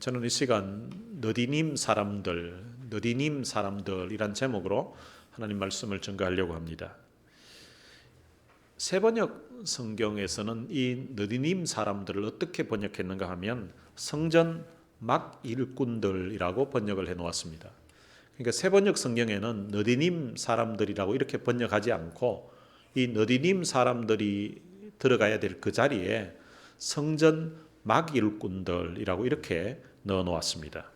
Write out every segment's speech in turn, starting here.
저는 이 시간 너디님 사람들이란 제목으로 하나님 말씀을 전가하려고 합니다. 세번역 성경에서는 이 너디님 사람들을 어떻게 번역했는가 하면 성전 막 일꾼들이라고 번역을 해 놓았습니다. 그러니까 세번역 성경에는 너디님 사람들이라고 이렇게 번역하지 않고 이 너디님 사람들이 들어가야 될 그 자리에 성전 막 일꾼들이라고 이렇게 넣어 놓았습니다.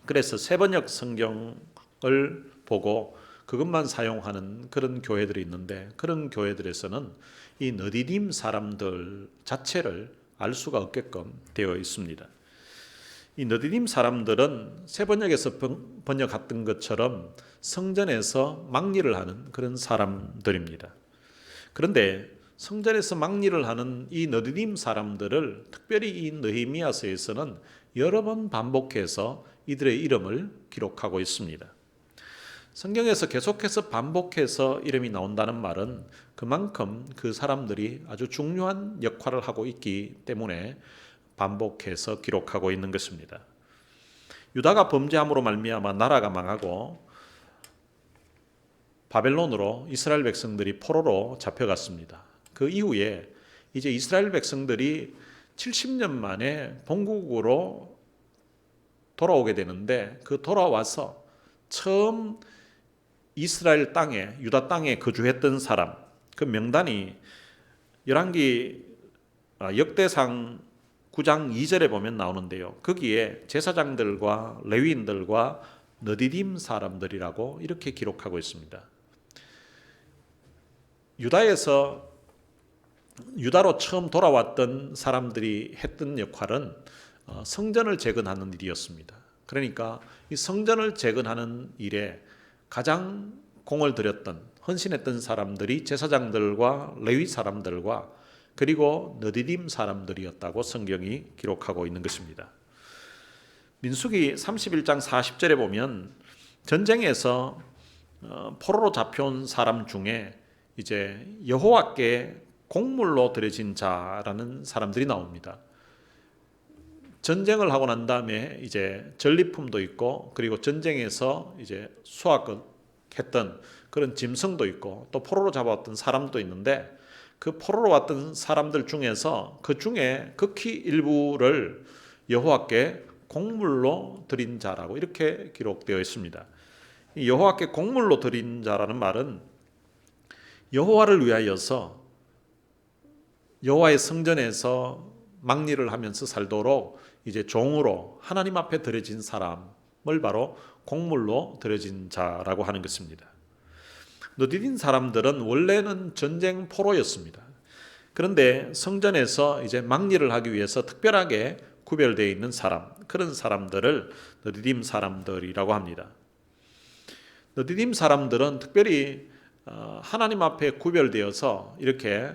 그래서 세번역 성경을 보고 그것만 사용하는 그런 교회들이 있는데, 그런 교회들에서는 이 너디님 사람들 자체를 알 수가 없게끔 되어 있습니다. 이 너디님 사람들은 세번역에서 번역했던 것처럼 성전에서 막리를 하는 그런 사람들입니다. 그런데 성전에서 막리를 하는 이 너디님 사람들을 특별히 이 느헤미야서에서는 여러 번 반복해서 이들의 이름을 기록하고 있습니다. 성경에서 계속해서 반복해서 이름이 나온다는 말은 그만큼 그 사람들이 아주 중요한 역할을 하고 있기 때문에 반복해서 기록하고 있는 것입니다. 유다가 범죄함으로 말미암아 나라가 망하고 바벨론으로 이스라엘 백성들이 포로로 잡혀갔습니다. 그 이후에 이제 이스라엘 백성들이 70년 만에 본국으로 돌아오게 되는데, 그 돌아와서 처음 이스라엘 땅에, 유다 땅에 거주했던 사람, 그 명단이 열왕기 역대상 9장 2절에 보면 나오는데요. 거기에 제사장들과 레위인들과 너디딤 사람들이라고 이렇게 기록하고 있습니다. 유다로 처음 돌아왔던 사람들이 했던 역할은 성전을 재건하는 일이었습니다. 그러니까 이 성전을 재건하는 일에 가장 공을 들였던, 헌신했던 사람들이 제사장들과 레위 사람들과 그리고 너디딤 사람들이었다고 성경이 기록하고 있는 것입니다. 민수기 31장 40절에 보면 전쟁에서 포로로 잡혀온 사람 중에 이제 여호와께 곡물로 드려진 자라는 사람들이 나옵니다. 전쟁을 하고 난 다음에 이제 전리품도 있고, 그리고 전쟁에서 이제 수확했던 그런 짐승도 있고, 또 포로로 잡아왔던 사람도 있는데, 그 포로로 왔던 사람들 중에서 그 중에 극히 일부를 여호와께 곡물로 드린 자라고 이렇게 기록되어 있습니다. 여호와께 곡물로 드린 자라는 말은 여호와를 위하여서 여호와의 성전에서 막리를 하면서 살도록 이제 종으로 하나님 앞에 드려진 사람을 바로 곡물로 드려진 자라고 하는 것입니다. 너디딤 사람들은 원래는 전쟁 포로였습니다. 그런데 성전에서 이제 막리를 하기 위해서 특별하게 구별되어 있는 사람, 그런 사람들을 너디딤 사람들이라고 합니다. 너디딤 사람들은 특별히 하나님 앞에 구별되어서 이렇게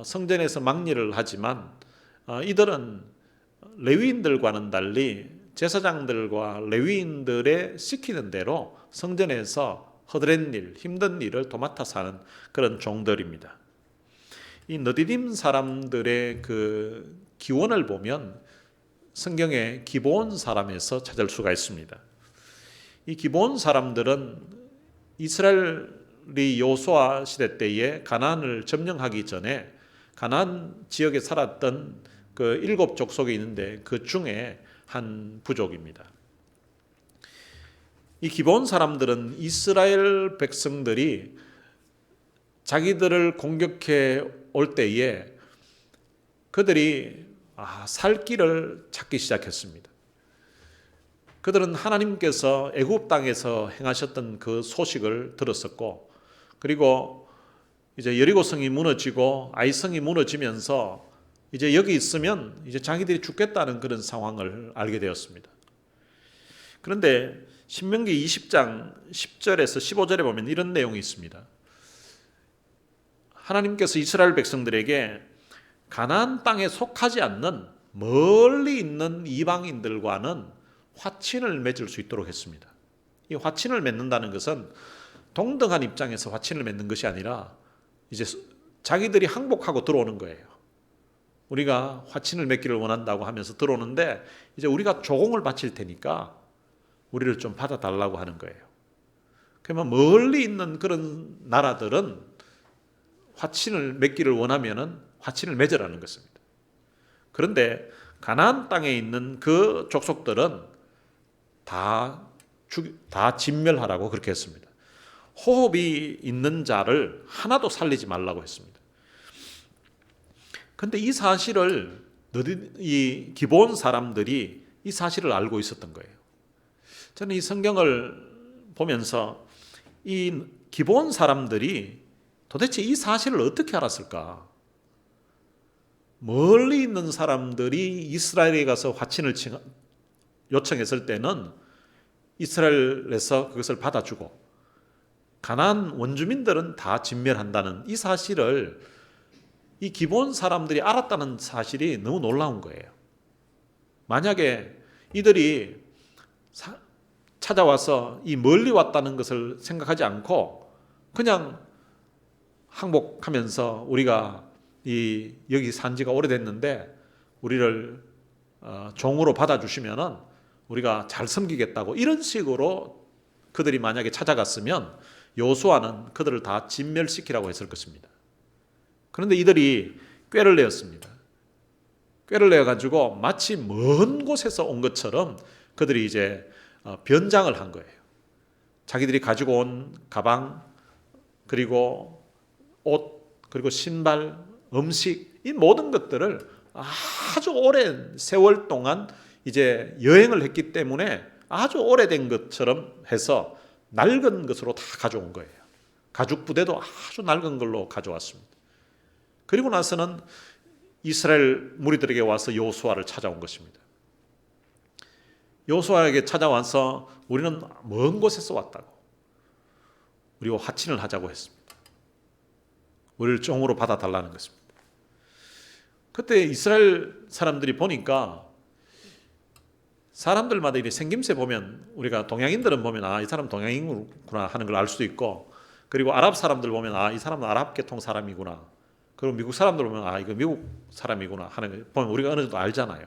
성전에서 막리를 하지만, 이들은 레위인들과는 달리 제사장들과 레위인들의 시키는 대로 성전에서 허드렛 일, 힘든 일을 도맡아서 하는 그런 종들입니다. 이 너디딤 사람들의 그 기원을 보면 성경의 기브온 사람에서 찾을 수가 있습니다. 이 기브온 사람들은 이스라엘이 여호수아 시대 때에 가나안을 점령하기 전에 가나안 지역에 살았던 그 7 족속이 있는데 그 중에 한 부족입니다. 이 기브온 사람들은 이스라엘 백성들이 자기들을 공격해 올 때에 그들이 살 길을 찾기 시작했습니다. 그들은 하나님께서 애굽 땅에서 행하셨던 그 소식을 들었었고, 그리고 이제 여리고성이 무너지고 아이성이 무너지면서 이제 여기 있으면 이제 자기들이 죽겠다는 그런 상황을 알게 되었습니다. 그런데 신명기 20장 10절에서 15절에 보면 이런 내용이 있습니다. 하나님께서 이스라엘 백성들에게 가나안 땅에 속하지 않는 멀리 있는 이방인들과는 화친을 맺을 수 있도록 했습니다. 이 화친을 맺는다는 것은 동등한 입장에서 화친을 맺는 것이 아니라 이제 자기들이 항복하고 들어오는 거예요. 우리가 화친을 맺기를 원한다고 하면서 들어오는데 이제 우리가 조공을 바칠 테니까 우리를 좀 받아달라고 하는 거예요. 그러면 멀리 있는 그런 나라들은 화친을 맺기를 원하면은 화친을 맺으라는 것입니다. 그런데 가나안 땅에 있는 그 족속들은 다 진멸하라고 그렇게 했습니다. 호흡이 있는 자를 하나도 살리지 말라고 했습니다. 그런데 이 사실을 이 기브온 사람들이 이 사실을 알고 있었던 거예요. 저는 이 성경을 보면서 이 기브온 사람들이 도대체 이 사실을 어떻게 알았을까? 멀리 있는 사람들이 이스라엘에 가서 화친을 요청했을 때는 이스라엘에서 그것을 받아주고 가나안 원주민들은 다 진멸한다는 이 사실을 이 기브온 사람들이 알았다는 사실이 너무 놀라운 거예요. 만약에 이들이 찾아와서 이 멀리 왔다는 것을 생각하지 않고 그냥 항복하면서 우리가 여기 산 지가 오래됐는데 우리를 종으로 받아주시면은 우리가 잘 섬기겠다고 이런 식으로 그들이 만약에 찾아갔으면 여호수아는 그들을 다 진멸시키라고 했을 것입니다. 그런데 이들이 꾀를 내었습니다. 꾀를 내어가지고 마치 먼 곳에서 온 것처럼 그들이 이제 변장을 한 거예요. 자기들이 가지고 온 가방, 그리고 옷, 그리고 신발, 음식, 이 모든 것들을 아주 오랜 세월 동안 이제 여행을 했기 때문에 아주 오래된 것처럼 해서 낡은 것으로 다 가져온 거예요. 가죽 부대도 아주 낡은 걸로 가져왔습니다. 그리고 나서는 이스라엘 무리들에게 와서 여호수아를 찾아온 것입니다. 여호수아에게 찾아와서 우리는 먼 곳에서 왔다고, 우리와 화친을 하자고 했습니다. 우리를 종으로 받아달라는 것입니다. 그때 이스라엘 사람들이 보니까 사람들마다 이렇게 생김새 보면 우리가 동양인들은 보면 이 사람 동양인이구나 하는 걸 알 수도 있고, 그리고 아랍 사람들 보면 이 사람은 아랍 계통 사람이구나, 그리고 미국 사람들 보면 이거 미국 사람이구나 하는 걸 보면 우리가 어느 정도 알잖아요.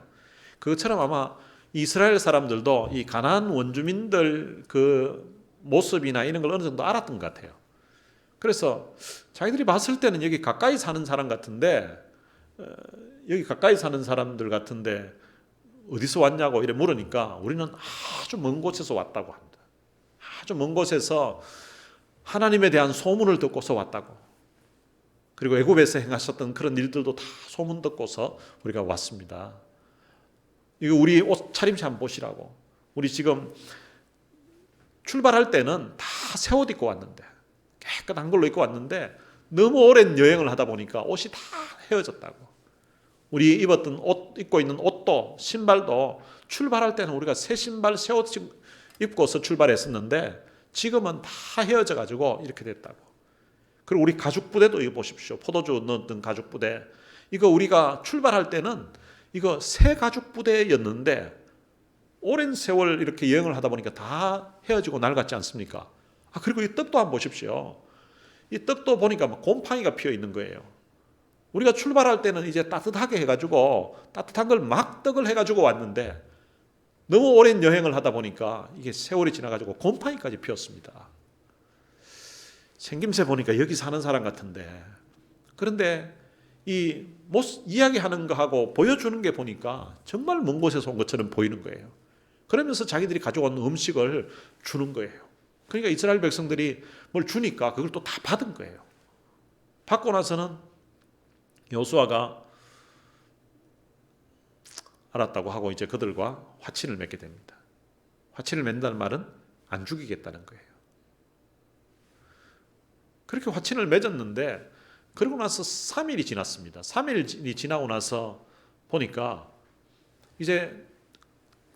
그것처럼 아마 이스라엘 사람들도 이 가나안 원주민들 그 모습이나 이런 걸 어느 정도 알았던 것 같아요. 그래서 자기들이 봤을 때는 여기 가까이 사는 사람 같은데, 여기 가까이 사는 사람들 같은데 어디서 왔냐고 이래 물으니까 우리는 아주 먼 곳에서 왔다고 합니다. 아주 먼 곳에서 하나님에 대한 소문을 듣고서 왔다고. 그리고 애굽에서 행하셨던 그런 일들도 다 소문 듣고서 우리가 왔습니다. 이거 우리 옷 차림새 한번 보시라고. 우리 지금 출발할 때는 다 새 옷 입고 왔는데, 깨끗한 걸로 입고 왔는데 너무 오랜 여행을 하다 보니까 옷이 다 헤어졌다고. 우리 입었던 옷, 입고 있는 옷도 신발도 출발할 때는 우리가 새 신발, 새 옷 입고서 출발했었는데 지금은 다 헤어져 가지고 이렇게 됐다고. 그리고 우리 가죽 부대도 이거 보십시오. 포도주 넣었던 가죽 부대. 이거 우리가 출발할 때는 이거 새 가죽 부대였는데 오랜 세월 이렇게 여행을 하다 보니까 다 헤어지고 낡았지 않습니까? 그리고 이 떡도 한번 보십시오. 이 떡도 보니까 막 곰팡이가 피어 있는 거예요. 우리가 출발할 때는 이제 따뜻하게 해가지고 따뜻한 걸 막 떡을 해가지고 왔는데 너무 오랜 여행을 하다 보니까 이게 세월이 지나가지고 곰팡이까지 피었습니다. 생김새 보니까 여기 사는 사람 같은데, 그런데 이 이야기하는 거하고 보여주는 게 보니까 정말 먼 곳에서 온 것처럼 보이는 거예요. 그러면서 자기들이 가져온 음식을 주는 거예요. 그러니까 이스라엘 백성들이 뭘 주니까 그걸 또 다 받은 거예요. 받고 나서는 여호수아가 알았다고 하고 이제 그들과 화친을 맺게 됩니다. 화친을 맺는다는 말은 안 죽이겠다는 거예요. 그렇게 화친을 맺었는데 그러고 나서 3일이 지났습니다. 3일이 지나고 나서 보니까 이제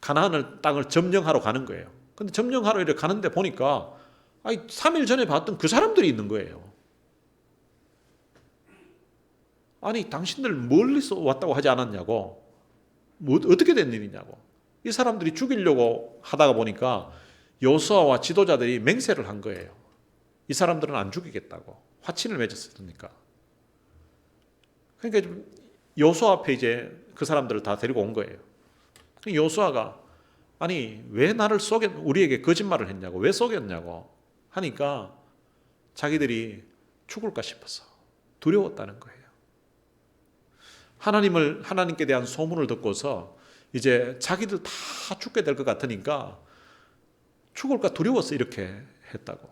가나안 땅을 점령하러 가는 거예요. 근데 점령하러 이렇게 가는데 보니까 3일 전에 봤던 그 사람들이 있는 거예요. 아니 당신들 멀리서 왔다고 하지 않았냐고, 어떻게 된 일이냐고. 이 사람들이 죽이려고 하다가 보니까 여호수아와 지도자들이 맹세를 한 거예요. 이 사람들은 안 죽이겠다고. 화친을 맺었으니까. 그러니까 여호수아 앞에 이제 그 사람들을 다 데리고 온 거예요. 여호수아가 아니 왜 나를 우리에게 거짓말을 했냐고, 왜 속였냐고 하니까 자기들이 죽을까 싶어서 두려웠다는 거예요. 하나님께 대한 소문을 듣고서 이제 자기들 다 죽게 될 것 같으니까 죽을까 두려워서 이렇게 했다고.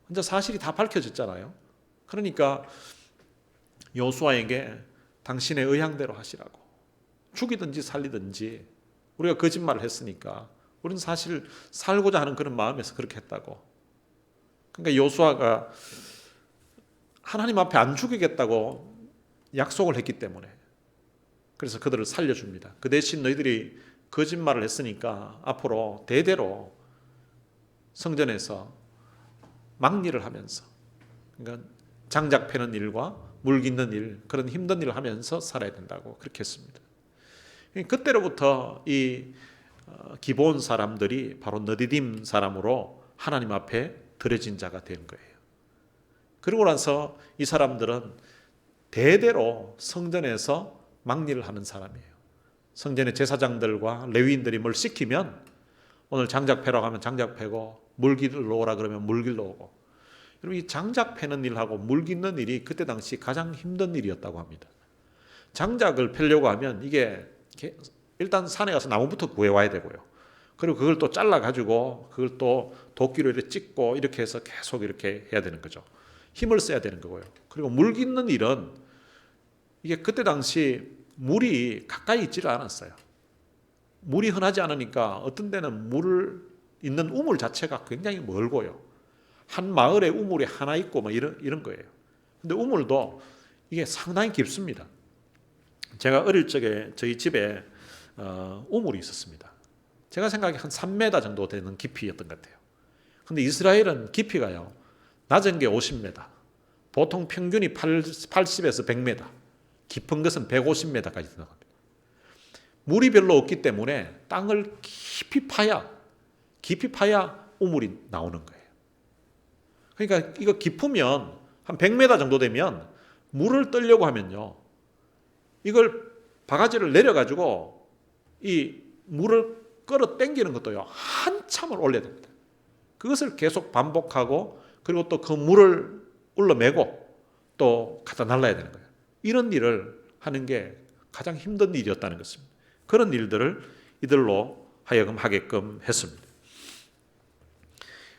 이제 사실이 다 밝혀졌잖아요. 그러니까 여호수아에게 당신의 의향대로 하시라고, 죽이든지 살리든지, 우리가 거짓말을 했으니까 우리는 사실 살고자 하는 그런 마음에서 그렇게 했다고. 그러니까 여호수아가 하나님 앞에 안 죽이겠다고 약속을 했기 때문에 그래서 그들을 살려줍니다. 그 대신 너희들이 거짓말을 했으니까 앞으로 대대로 성전에서 막일을 하면서, 그러니까 장작 패는 일과 물 깃는 일, 그런 힘든 일을 하면서 살아야 된다고 그렇게 했습니다. 그때로부터 이 기브온 사람들이 바로 너디딤 사람으로 하나님 앞에 드려진 자가 된 거예요. 그러고 나서 이 사람들은 대대로 성전에서 막일을 하는 사람이에요. 성전의 제사장들과 레위인들이 뭘 시키면 오늘 장작 패라고 하면 장작 패고, 물 길러 오라 그러면 물 길러 오고. 여러분, 이 장작 패는 일하고 물 깃는 일이 그때 당시 가장 힘든 일이었다고 합니다. 장작을 패려고 하면 이게 일단 산에 가서 나무부터 구해와야 되고요. 그리고 그걸 또 잘라가지고 그걸 또 도끼로 이렇게 찍고 이렇게 해서 계속 이렇게 해야 되는 거죠. 힘을 써야 되는 거고요. 그리고 물 깃는 일은 이게 그때 당시 물이 가까이 있지를 않았어요. 물이 흔하지 않으니까 어떤 데는 물 있는 우물 자체가 굉장히 멀고요. 한 마을에 우물이 하나 있고 뭐 이런 거예요. 근데 우물도 이게 상당히 깊습니다. 제가 어릴 적에 저희 집에 우물이 있었습니다. 제가 생각에 한 3m 정도 되는 깊이였던 것 같아요. 근데 이스라엘은 깊이가요, 낮은 게 50m, 보통 평균이 80에서 100m, 깊은 것은 150m까지 들어갑니다. 물이 별로 없기 때문에 땅을 깊이 파야 우물이 나오는 거예요. 그러니까 이거 깊으면 한 100m 정도 되면 물을 뜨려고 하면요, 이걸 바가지를 내려가지고 이 물을 끌어 당기는 것도요, 한참을 올려야 됩니다. 그것을 계속 반복하고, 그리고 또 그 물을 울러매고 또 갖다 날라야 되는 거예요. 이런 일을 하는 게 가장 힘든 일이었다는 것입니다. 그런 일들을 이들로 하여금 하게끔 했습니다.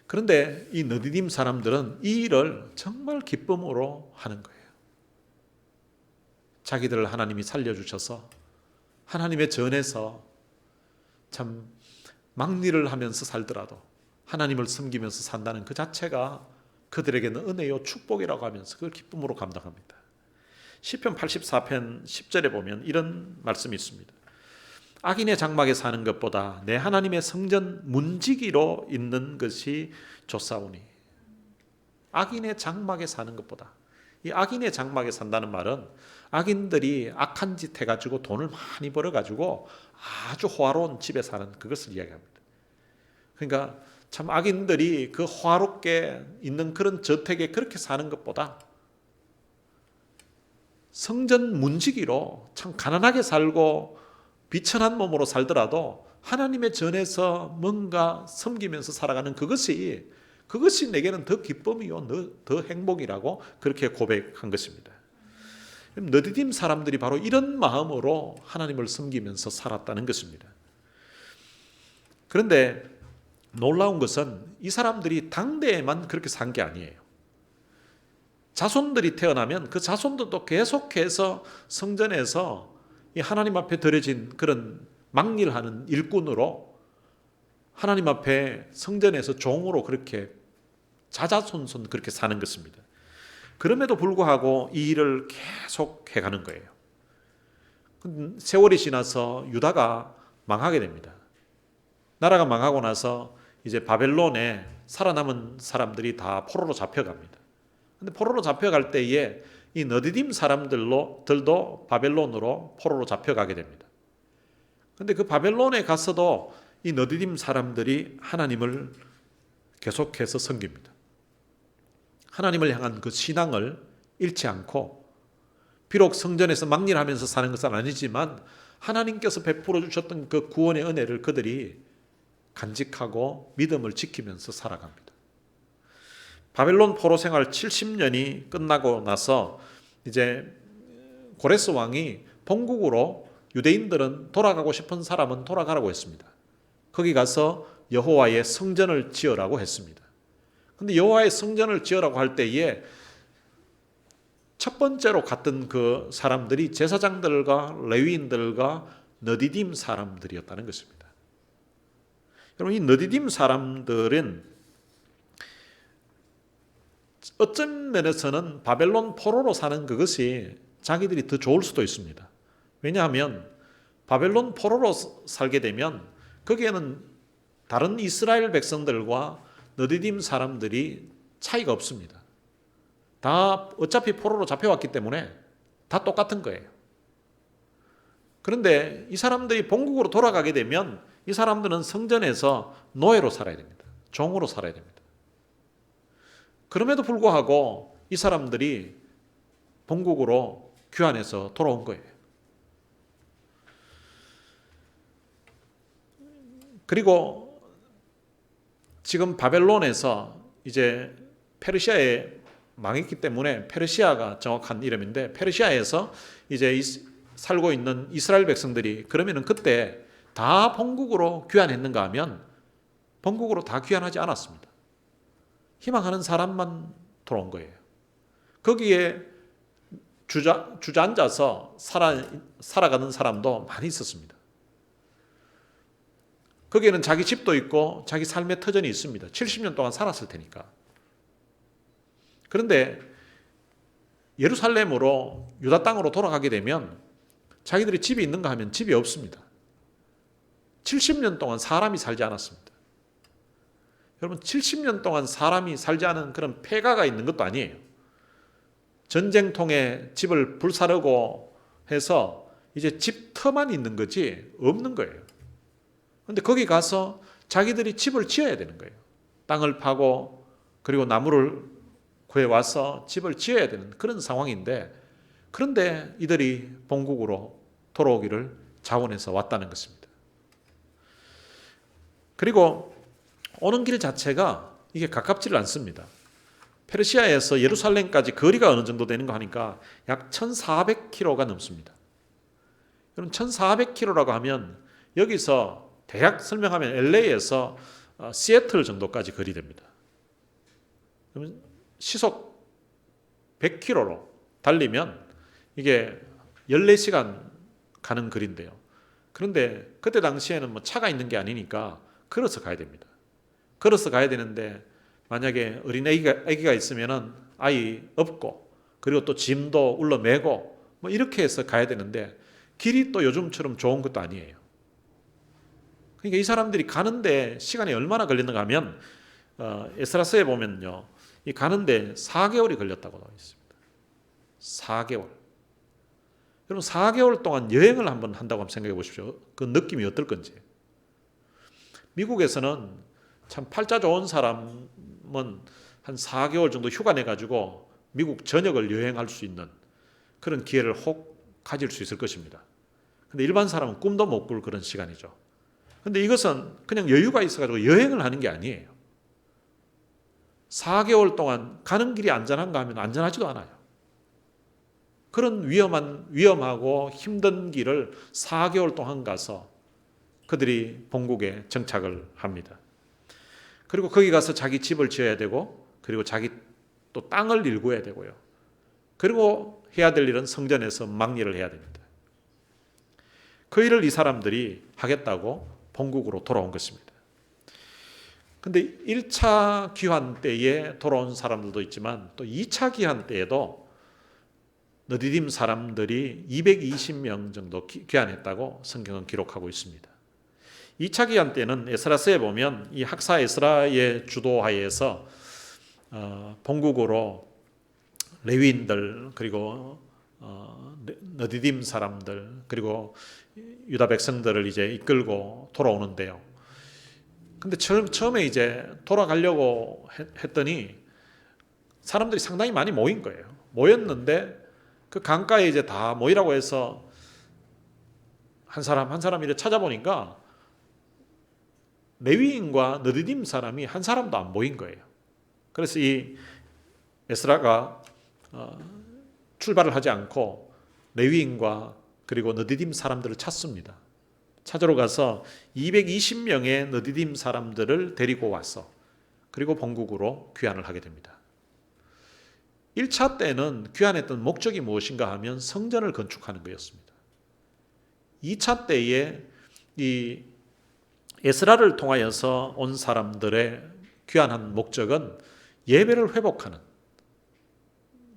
그런데 이 너디딤 사람들은 이 일을 정말 기쁨으로 하는 거예요. 자기들을 하나님이 살려주셔서 하나님의 전에서 참 막일을 하면서 살더라도 하나님을 섬기면서 산다는 그 자체가 그들에게는 은혜요 축복이라고 하면서 그걸 기쁨으로 감당합니다. 시편 84편 10절에 보면 이런 말씀이 있습니다. 악인의 장막에 사는 것보다 내 하나님의 성전 문지기로 있는 것이 좋사오니. 악인의 장막에 사는 것보다, 이 악인의 장막에 산다는 말은 악인들이 악한 짓 해가지고 돈을 많이 벌어가지고 아주 호화로운 집에 사는 그것을 이야기합니다. 그러니까 참 악인들이 그 호화롭게 있는 그런 저택에 그렇게 사는 것보다 성전 문지기로 참 가난하게 살고 비천한 몸으로 살더라도 하나님의 전에서 뭔가 섬기면서 살아가는 그것이 내게는 더 기쁨이요 더 행복이라고 그렇게 고백한 것입니다. 너디딤 사람들이 바로 이런 마음으로 하나님을 섬기면서 살았다는 것입니다. 그런데 놀라운 것은 이 사람들이 당대에만 그렇게 산 게 아니에요. 자손들이 태어나면 그 자손들도 계속해서 성전에서 이 하나님 앞에 드려진 그런 막일하는 일꾼으로 하나님 앞에 성전에서 종으로 그렇게 자자손손 그렇게 사는 것입니다. 그럼에도 불구하고 이 일을 계속 해가는 거예요. 세월이 지나서 유다가 망하게 됩니다. 나라가 망하고 나서 이제 바벨론에 살아남은 사람들이 다 포로로 잡혀갑니다. 근데 포로로 잡혀갈 때에 이 너디딤 사람들도 바벨론으로 포로로 잡혀가게 됩니다. 근데 그 바벨론에 가서도 이 너디딤 사람들이 하나님을 계속해서 섬깁니다. 하나님을 향한 그 신앙을 잃지 않고 비록 성전에서 막일하면서 사는 것은 아니지만 하나님께서 베풀어 주셨던 그 구원의 은혜를 그들이 간직하고 믿음을 지키면서 살아갑니다. 바벨론 포로 생활 70년이 끝나고 나서 이제 고레스 왕이 본국으로 유대인들은 돌아가고 싶은 사람은 돌아가라고 했습니다. 거기 가서 여호와의 성전을 지으라고 했습니다. 근데 여호와의 성전을 지으라고 할 때에 첫 번째로 갔던 그 사람들이 제사장들과 레위인들과 너디딤 사람들이었다는 것입니다. 여러분, 이 너디딤 사람들은 어떤 면에서는 바벨론 포로로 사는 그것이 자기들이 더 좋을 수도 있습니다. 왜냐하면 바벨론 포로로 살게 되면 거기에는 다른 이스라엘 백성들과 너디딤 사람들이 차이가 없습니다. 다 어차피 포로로 잡혀왔기 때문에 다 똑같은 거예요. 그런데 이 사람들이 본국으로 돌아가게 되면 이 사람들은 성전에서 노예로 살아야 됩니다. 종으로 살아야 됩니다. 그럼에도 불구하고 이 사람들이 본국으로 귀환해서 돌아온 거예요. 그리고 지금 바벨론에서 이제 페르시아에 망했기 때문에 페르시아가 정확한 이름인데, 페르시아에서 이제 살고 있는 이스라엘 백성들이 그러면은 그때 다 본국으로 귀환했는가 하면 본국으로 다 귀환하지 않았습니다. 희망하는 사람만 돌아온 거예요. 거기에 주저앉아서 살아가는 사람도 많이 있었습니다. 거기에는 자기 집도 있고 자기 삶의 터전이 있습니다. 70년 동안 살았을 테니까. 그런데 예루살렘으로 유다 땅으로 돌아가게 되면 자기들이 집이 있는가 하면 집이 없습니다. 70년 동안 사람이 살지 않았습니다. 여러분, 70년 동안 사람이 살지 않은 그런 폐가가 있는 것도 아니에요. 전쟁통에 집을 불사르고 해서 이제 집터만 있는 거지 없는 거예요. 그런데 거기 가서 자기들이 집을 지어야 되는 거예요. 땅을 파고 그리고 나무를 구해와서 집을 지어야 되는 그런 상황인데, 그런데 이들이 본국으로 돌아오기를 자원해서 왔다는 것입니다. 그리고 오는 길 자체가 이게 가깝지를 않습니다. 페르시아에서 예루살렘까지 거리가 어느 정도 되는 거 하니까 약 1400km가 넘습니다. 여러분, 1400km라고 하면 여기서 대략 설명하면 LA에서 시애틀 정도까지 거리됩니다. 그러면 시속 100km로 달리면 이게 14시간 가는 거리인데요. 그런데 그때 당시에는 뭐 차가 있는 게 아니니까 걸어서 가야 됩니다. 걸어서 가야 되는데 만약에 어린 아기가 있으면은 아이 업고 그리고 또 짐도 울러매고 뭐 이렇게 해서 가야 되는데 길이 또 요즘처럼 좋은 것도 아니에요. 그러니까 이 사람들이 가는데 시간이 얼마나 걸리는가 하면 에스라서에 보면요, 이 가는데 4개월이 걸렸다고 나와 있습니다. 4개월. 여러분, 4개월 동안 여행을 한번 한다고 한번 생각해 보십시오. 그 느낌이 어떨 건지. 미국에서는 참 팔자 좋은 사람은 한 4개월 정도 휴가 내가지고 미국 전역을 여행할 수 있는 그런 기회를 혹 가질 수 있을 것입니다. 근데 일반 사람은 꿈도 못 꿀 그런 시간이죠. 근데 이것은 그냥 여유가 있어가지고 여행을 하는 게 아니에요. 4개월 동안 가는 길이 안전한가 하면 안전하지도 않아요. 그런 위험하고 힘든 길을 4개월 동안 가서 그들이 본국에 정착을 합니다. 그리고 거기 가서 자기 집을 지어야 되고, 그리고 자기 또 땅을 일구어야 되고요. 그리고 해야 될 일은 성전에서 막일을 해야 됩니다. 그 일을 이 사람들이 하겠다고 본국으로 돌아온 것입니다. 그런데 1차 귀환 때에 돌아온 사람들도 있지만 또 2차 귀환 때에도 너디딤 사람들이 220명 정도 귀환했다고 성경은 기록하고 있습니다. 2차 귀환 때는 에스라서에 보면 이 학사 에스라의 주도하에서 본국으로 레위인들 그리고 너디딤 사람들 그리고 유다 백성들을 이제 이끌고 돌아오는데요. 근데 처음에 이제 돌아가려고 했더니 사람들이 상당히 많이 모인 거예요. 모였는데 그 강가에 이제 다 모이라고 해서 한 사람 한 사람 이렇게 찾아보니까 레위인과 느디딤 사람이 한 사람도 안 보인 거예요. 그래서 이 에스라가 출발을 하지 않고 레위인과 그리고 느디딤 사람들을 찾습니다. 찾으러 가서 220명의 느디딤 사람들을 데리고 와서 그리고 본국으로 귀환을 하게 됩니다. 1차 때는 귀환했던 목적이 무엇인가 하면 성전을 건축하는 것이었습니다. 2차 때에 이 에스라를 통하여서 온 사람들의 귀환한 목적은 예배를 회복하는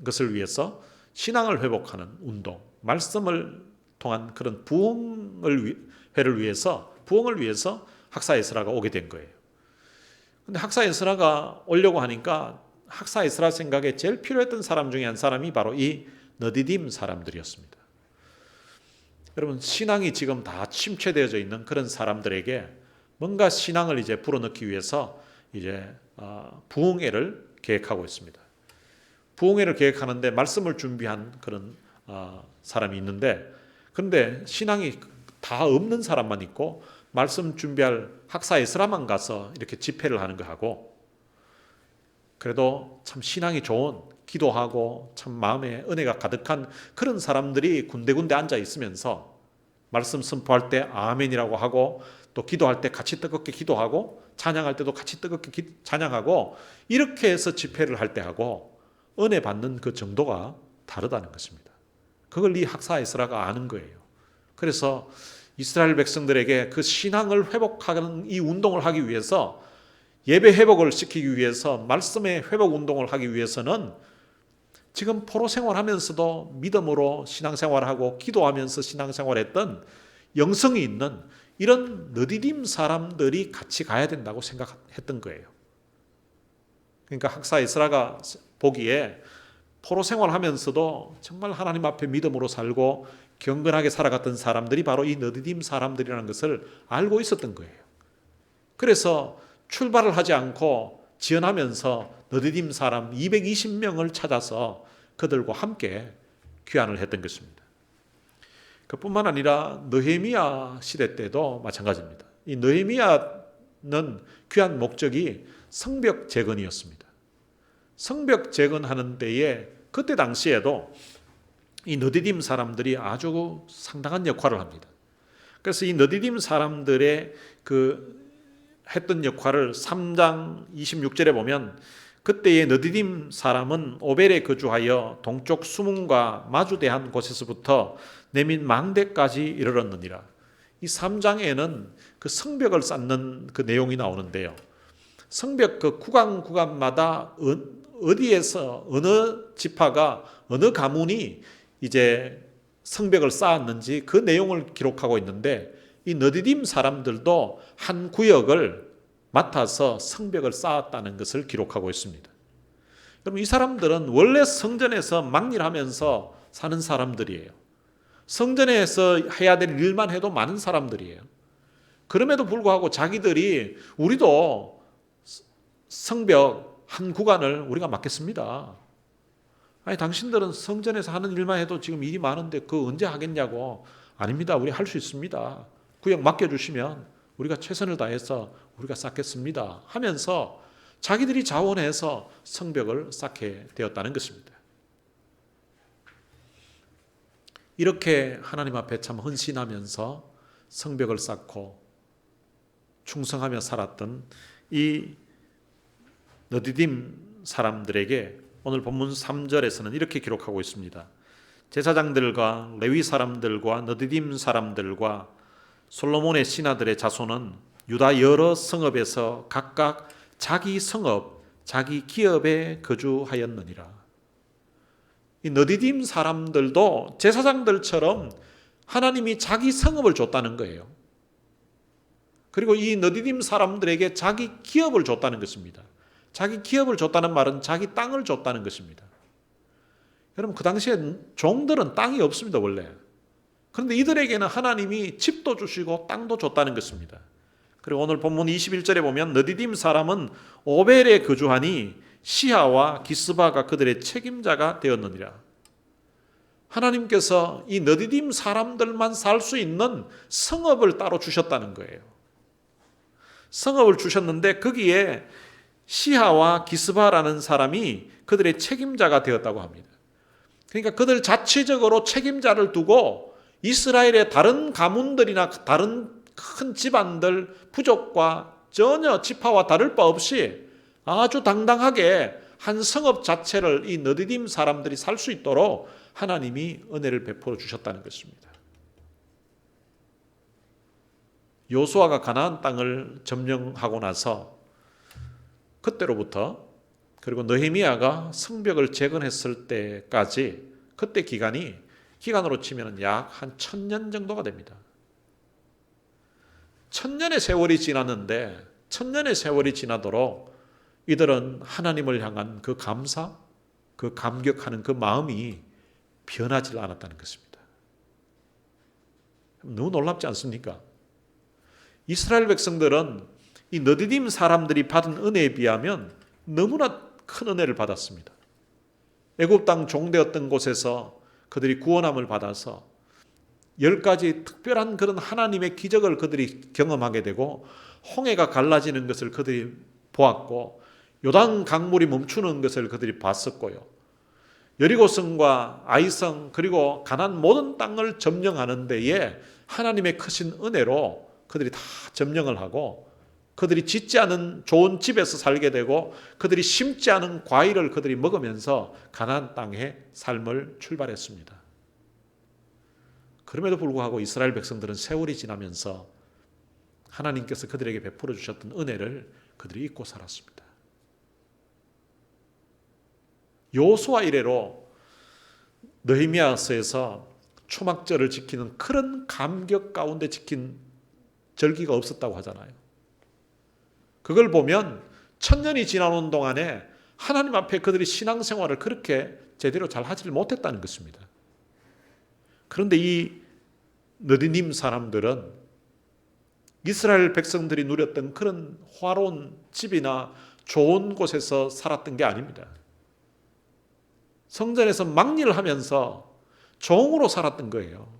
것을 위해서 신앙을 회복하는 운동, 말씀을 통한 그런 부흥을 위해서 학사 에스라가 오게 된 거예요. 근데 학사 에스라가 오려고 하니까 학사 에스라 생각에 제일 필요했던 사람 중에 한 사람이 바로 이 느디딤 사람들이었습니다. 여러분, 신앙이 지금 다 침체되어져 있는 그런 사람들에게 뭔가 신앙을 이제 불어넣기 위해서 이제 부흥회를 계획하고 있습니다. 부흥회를 계획하는데 말씀을 준비한 그런 사람이 있는데, 그런데 신앙이 다 없는 사람만 있고 말씀 준비할 학사 에스라만 가서 이렇게 집회를 하는 거 하고, 그래도 참 신앙이 좋은, 기도하고 참 마음에 은혜가 가득한 그런 사람들이 군데군데 앉아 있으면서 말씀 선포할 때 아멘이라고 하고, 또 기도할 때 같이 뜨겁게 기도하고, 찬양할 때도 같이 뜨겁게 찬양하고, 이렇게 해서 집회를 할 때 하고 은혜 받는 그 정도가 다르다는 것입니다. 그걸 이 학사 에스라가 아는 거예요. 그래서 이스라엘 백성들에게 그 신앙을 회복하는 이 운동을 하기 위해서, 예배 회복을 시키기 위해서, 말씀의 회복 운동을 하기 위해서는 지금 포로 생활하면서도 믿음으로 신앙생활하고 기도하면서 신앙생활했던 영성이 있는 이런 느디딤 사람들이 같이 가야 된다고 생각했던 거예요. 그러니까 학사 에스라가 보기에 포로 생활하면서도 정말 하나님 앞에 믿음으로 살고 경건하게 살아갔던 사람들이 바로 이 느디딤 사람들이라는 것을 알고 있었던 거예요. 그래서 출발을 하지 않고 지연하면서 느디딤 사람 220명을 찾아서 그들과 함께 귀환을 했던 것입니다. 그뿐만 아니라 느헤미야 시대 때도 마찬가지입니다. 이 느헤미야는 귀환 목적이 성벽 재건이었습니다. 성벽 재건하는 때에 그때 당시에도 이 느디딤 사람들이 아주 상당한 역할을 합니다. 그래서 이 느디딤 사람들의 했던 역할을 3장 26절에 보면, 그때의 느디딤 사람은 오벨에 거주하여 동쪽 수문과 마주대한 곳에서부터 내민 망대까지 이르렀느니라. 이 3장에는 그 성벽을 쌓는 그 내용이 나오는데요. 성벽 그 구간마다 어디에서 어느 지파가 어느 가문이 이제 성벽을 쌓았는지 그 내용을 기록하고 있는데, 이 느디딤 사람들도 한 구역을 맡아서 성벽을 쌓았다는 것을 기록하고 있습니다. 여러분, 이 사람들은 원래 성전에서 막일하면서 사는 사람들이에요. 성전에서 해야 될 일만 해도 많은 사람들이에요. 그럼에도 불구하고 자기들이 우리도 성벽 한 구간을 우리가 맡겠습니다. 아니, 당신들은 성전에서 하는 일만 해도 지금 일이 많은데 그거 언제 하겠냐고. 아닙니다. 우리 할 수 있습니다. 구역 맡겨주시면 우리가 최선을 다해서 우리가 쌓겠습니다 하면서 자기들이 자원해서 성벽을 쌓게 되었다는 것입니다. 이렇게 하나님 앞에 참 헌신하면서 성벽을 쌓고 충성하며 살았던 이 느디딤 사람들에게 오늘 본문 3절에서는 이렇게 기록하고 있습니다. 제사장들과 레위 사람들과 느디딤 사람들과 솔로몬의 신하들의 자손은 유다 여러 성읍에서 각각 자기 성읍, 자기 기업에 거주하였느니라. 이 느디딤 사람들도 제사장들처럼 하나님이 자기 성읍을 줬다는 거예요. 그리고 이 느디딤 사람들에게 자기 기업을 줬다는 것입니다. 자기 기업을 줬다는 말은 자기 땅을 줬다는 것입니다. 여러분, 그 당시에 종들은 땅이 없습니다, 원래. 그런데 이들에게는 하나님이 집도 주시고 땅도 줬다는 것입니다. 그리고 오늘 본문 21절에 보면 느디딤 사람은 오벨에 거주하니 시하와 기스바가 그들의 책임자가 되었느니라. 하나님께서 이 너디딤 사람들만 살 수 있는 성읍을 따로 주셨다는 거예요. 성읍을 주셨는데 거기에 시하와 기스바라는 사람이 그들의 책임자가 되었다고 합니다. 그러니까 그들 자체적으로 책임자를 두고 이스라엘의 다른 가문들이나 다른 큰 집안들, 부족과 전혀 지파와 다를 바 없이 아주 당당하게 한 성읍 자체를 이 너디딤 사람들이 살 수 있도록 하나님이 은혜를 베풀어 주셨다는 것입니다. 요수아가 가나안 땅을 점령하고 나서 그때로부터 그리고 느헤미야가 성벽을 재건했을 때까지 그때 기간으로 치면 약 한 1000년 정도가 됩니다. 1000년의 세월이 지났는데 1000년의 세월이 지나도록 이들은 하나님을 향한 그 감사, 그 감격하는 그 마음이 변하지 않았다는 것입니다. 너무 놀랍지 않습니까? 이스라엘 백성들은 이 너디딤 사람들이 받은 은혜에 비하면 너무나 큰 은혜를 받았습니다. 애굽 땅 종되었던 곳에서 그들이 구원함을 받아서 10가지 특별한 그런 하나님의 기적을 그들이 경험하게 되고 홍해가 갈라지는 것을 그들이 보았고 요단 강물이 멈추는 것을 그들이 봤었고요. 여리고성과 아이성 그리고 가나안 모든 땅을 점령하는 데에 하나님의 크신 은혜로 그들이 다 점령을 하고 그들이 짓지 않은 좋은 집에서 살게 되고 그들이 심지 않은 과일을 그들이 먹으면서 가나안 땅의 삶을 출발했습니다. 그럼에도 불구하고 이스라엘 백성들은 세월이 지나면서 하나님께서 그들에게 베풀어 주셨던 은혜를 그들이 잊고 살았습니다. 여호수아 이래로 느헤미야서에서 초막절을 지키는 그런 감격 가운데 지킨 절기가 없었다고 하잖아요. 그걸 보면 1000년이 지나는 동안에 하나님 앞에 그들이 신앙생활을 그렇게 제대로 잘 하지를 못했다는 것입니다. 그런데 이 너디딤 사람들은 이스라엘 백성들이 누렸던 그런 화로운 집이나 좋은 곳에서 살았던 게 아닙니다. 성전에서 막리를 하면서 종으로 살았던 거예요.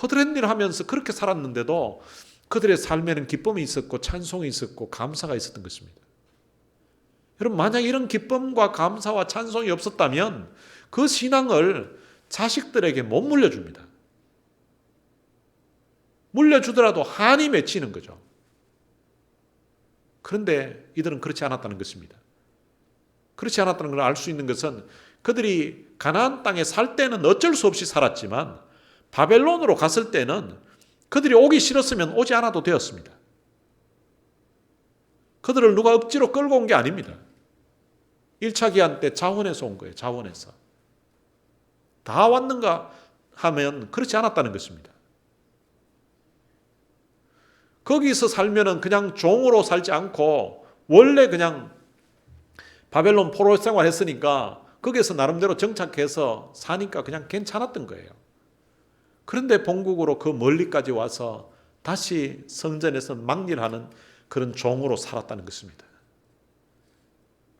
허드렛 일을 하면서 그렇게 살았는데도 그들의 삶에는 기쁨이 있었고 찬송이 있었고 감사가 있었던 것입니다. 여러분, 만약 이런 기쁨과 감사와 찬송이 없었다면 그 신앙을 자식들에게 못 물려줍니다. 물려주더라도 한이 맺히는 거죠. 그런데 이들은 그렇지 않았다는 것입니다. 그렇지 않았다는 걸 알 수 있는 것은 그들이 가나안 땅에 살 때는 어쩔 수 없이 살았지만 바벨론으로 갔을 때는 그들이 오기 싫었으면 오지 않아도 되었습니다. 그들을 누가 억지로 끌고 온 게 아닙니다. 1차 기한 때 자원해서 온 거예요. 자원해서. 다 왔는가 하면 그렇지 않았다는 것입니다. 거기서 살면은 그냥 종으로 살지 않고 원래 그냥 바벨론 포로 생활했으니까 거기에서 나름대로 정착해서 사니까 그냥 괜찮았던 거예요. 그런데 본국으로 그 멀리까지 와서 다시 성전에서 막일하는 그런 종으로 살았다는 것입니다.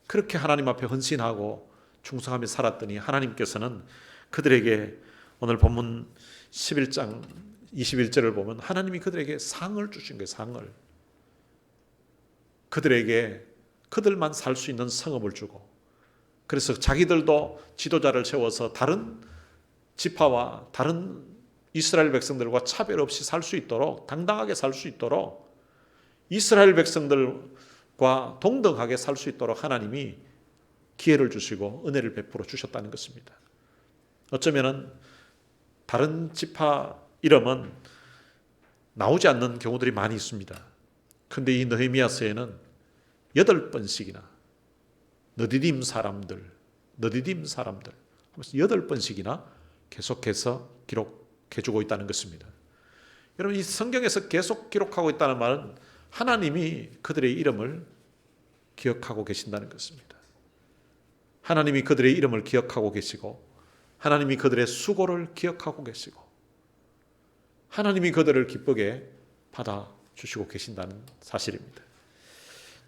그렇게 하나님 앞에 헌신하고 충성하며 살았더니 하나님께서는 그들에게 오늘 본문 11장 21절을 보면 하나님이 그들에게 상을 주신 거예요. 상을. 그들에게 그들만 살 수 있는 성읍을 주고 그래서 자기들도 지도자를 세워서 다른 지파와 다른 이스라엘 백성들과 차별 없이 살 수 있도록 당당하게 살 수 있도록 이스라엘 백성들과 동등하게 살 수 있도록 하나님이 기회를 주시고 은혜를 베풀어 주셨다는 것입니다. 어쩌면 다른 지파 이름은 나오지 않는 경우들이 많이 있습니다. 그런데 이 느헤미야서에는 8번씩이나 너디딤 사람들 하면서 8번씩이나 계속해서 기록해주고 있다는 것입니다. 여러분, 이 성경에서 계속 기록하고 있다는 말은 하나님이 그들의 이름을 기억하고 계신다는 것입니다. 하나님이 그들의 이름을 기억하고 계시고 하나님이 그들의 수고를 기억하고 계시고 하나님이 그들을 기쁘게 받아주시고 계신다는 사실입니다.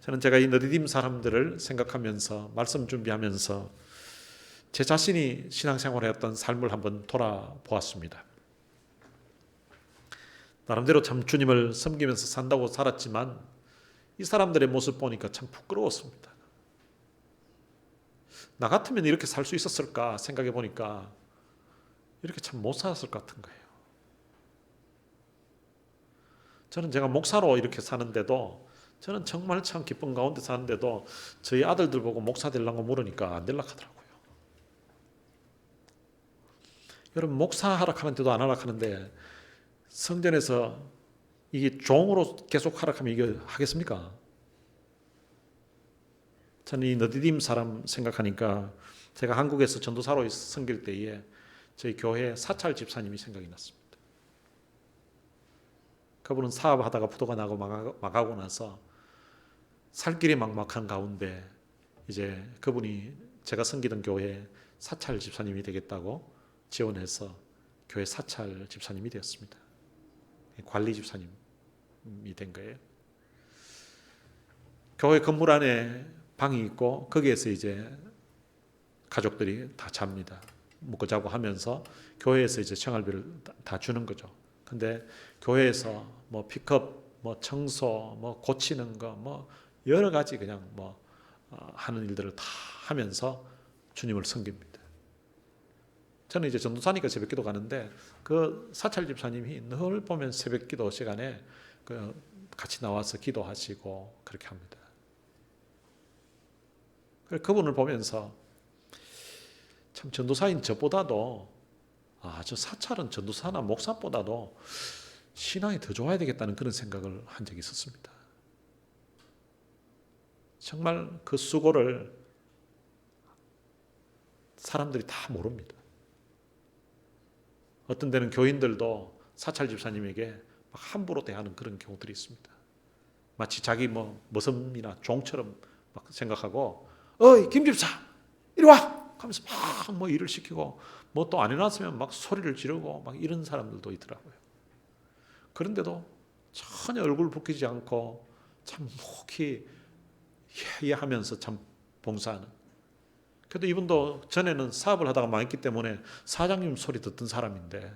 저는 제가 이 너디딤 사람들을 생각하면서 말씀 준비하면서 제 자신이 신앙생활을 했던 삶을 한번 돌아보았습니다. 나름대로 참 주님을 섬기면서 산다고 살았지만 이 사람들의 모습 보니까 참 부끄러웠습니다. 나 같으면 이렇게 살 수 있었을까 생각해 보니까 이렇게 참 못 살았을 것 같은 거예요. 저는 제가 목사로 이렇게 사는데도 저는 정말 참 기쁜 가운데 사는데도 저희 아들들 보고 목사 되려고 물으니까 안 되려고 하더라고요. 여러분 목사하라 하는데도 안 하라 하는데 성전에서 이게 종으로 계속 하라 하면 이게 하겠습니까? 저는 이 너디딤 사람 생각하니까 제가 한국에서 전도사로 섬길 때에 저희 교회 사찰 집사님이 생각이 났습니다. 그분은 사업하다가 부도가 나고 망하고 나서 살 길이 막막한 가운데 이제 그분이 제가 섬기던 교회 사찰 집사님이 되겠다고 지원해서 교회 사찰 집사님이 되었습니다. 관리 집사님이 된 거예요. 교회 건물 안에 방이 있고 거기에서 이제 가족들이 다 잡니다. 묵고 자고 하면서 교회에서 이제 생활비를 다 주는 거죠. 근데 교회에서 뭐 픽업, 뭐 청소, 뭐 고치는 거, 뭐 여러 가지 그냥 뭐 하는 일들을 다 하면서 주님을 섬깁니다. 저는 이제 전도사니까 새벽기도 가는데 그 사찰 집사님이 늘 보면 새벽기도 시간에 그 같이 나와서 기도하시고 그렇게 합니다. 그분을 보면서 참 전도사인 저보다도 저 사찰은 전도사나 목사보다도 신앙이 더 좋아야 되겠다는 그런 생각을 한 적이 있었습니다. 정말 그 수고를 사람들이 다 모릅니다. 어떤 데는 교인들도 사찰 집사님에게 막 함부로 대하는 그런 경우들이 있습니다. 마치 자기 뭐 머슴이나 종처럼 막 생각하고 어이 김 집사 이리 와 하면서 막 뭐 일을 시키고 뭐 또 안 해놨으면 막 소리를 지르고 막 이런 사람들도 있더라고요. 그런데도 전혀 얼굴 붉히지 않고 참 묵히 예하면서 참 봉사하는. 그래도 이분도 전에는 사업을 하다가 망했기 때문에 사장님 소리 듣던 사람인데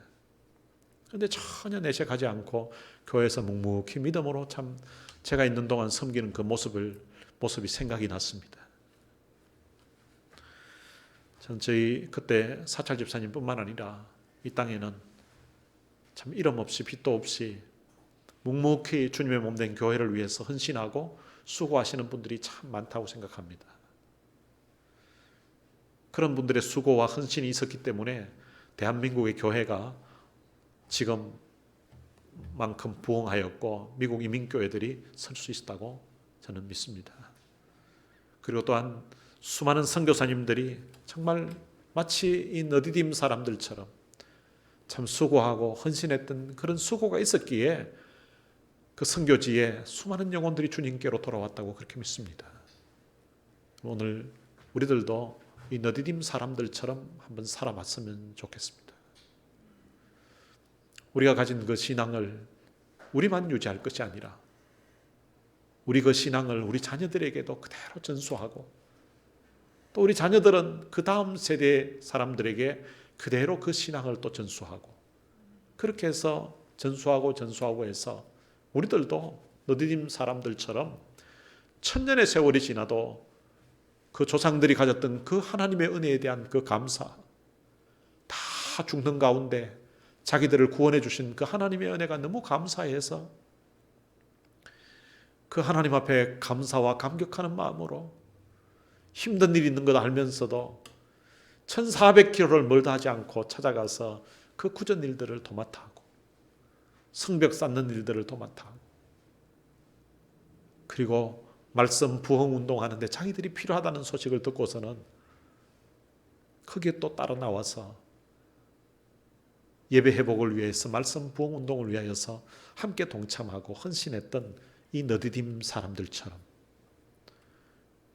그런데 전혀 내색하지 않고 교회에서 묵묵히 믿음으로 참 제가 있는 동안 섬기는 그 모습이 생각이 났습니다. 전 저희 그때 사찰 집사님뿐만 아니라 이 땅에는 참 이름 없이 빚도 없이 묵묵히 주님의 몸된 교회를 위해서 헌신하고 수고하시는 분들이 참 많다고 생각합니다. 그런 분들의 수고와 헌신이 있었기 때문에 대한민국의 교회가 지금만큼 부흥하였고 미국 이민교회들이 설 수 있었다고 저는 믿습니다. 그리고 또한 수많은 선교사님들이 정말 마치 이 너디딤 사람들처럼 참 수고하고 헌신했던 그런 수고가 있었기에 그 선교지에 수많은 영혼들이 주님께로 돌아왔다고 그렇게 믿습니다. 오늘 우리들도 이 너디딤 사람들처럼 한번 살아봤으면 좋겠습니다. 우리가 가진 그 신앙을 우리만 유지할 것이 아니라 우리 그 신앙을 우리 자녀들에게도 그대로 전수하고 또 우리 자녀들은 그 다음 세대 사람들에게 그대로 그 신앙을 또 전수하고 그렇게 해서 전수하고 해서 우리들도 너디딤 사람들처럼 천년의 세월이 지나도 그 조상들이 가졌던 그 하나님의 은혜에 대한 그 감사 다 죽는 가운데 자기들을 구원해 주신 그 하나님의 은혜가 너무 감사해서 그 하나님 앞에 감사와 감격하는 마음으로 힘든 일이 있는 것 알면서도 1400km를 멀다 하지 않고 찾아가서 그 구전 일들을 도맡아 하고 성벽 쌓는 일들을 도맡아 하고 그리고 말씀 부흥 운동하는데 자기들이 필요하다는 소식을 듣고서는 거기에 또 따라 나와서 예배 회복을 위해서 말씀 부흥 운동을 위하여서 함께 동참하고 헌신했던 이 너디딤 사람들처럼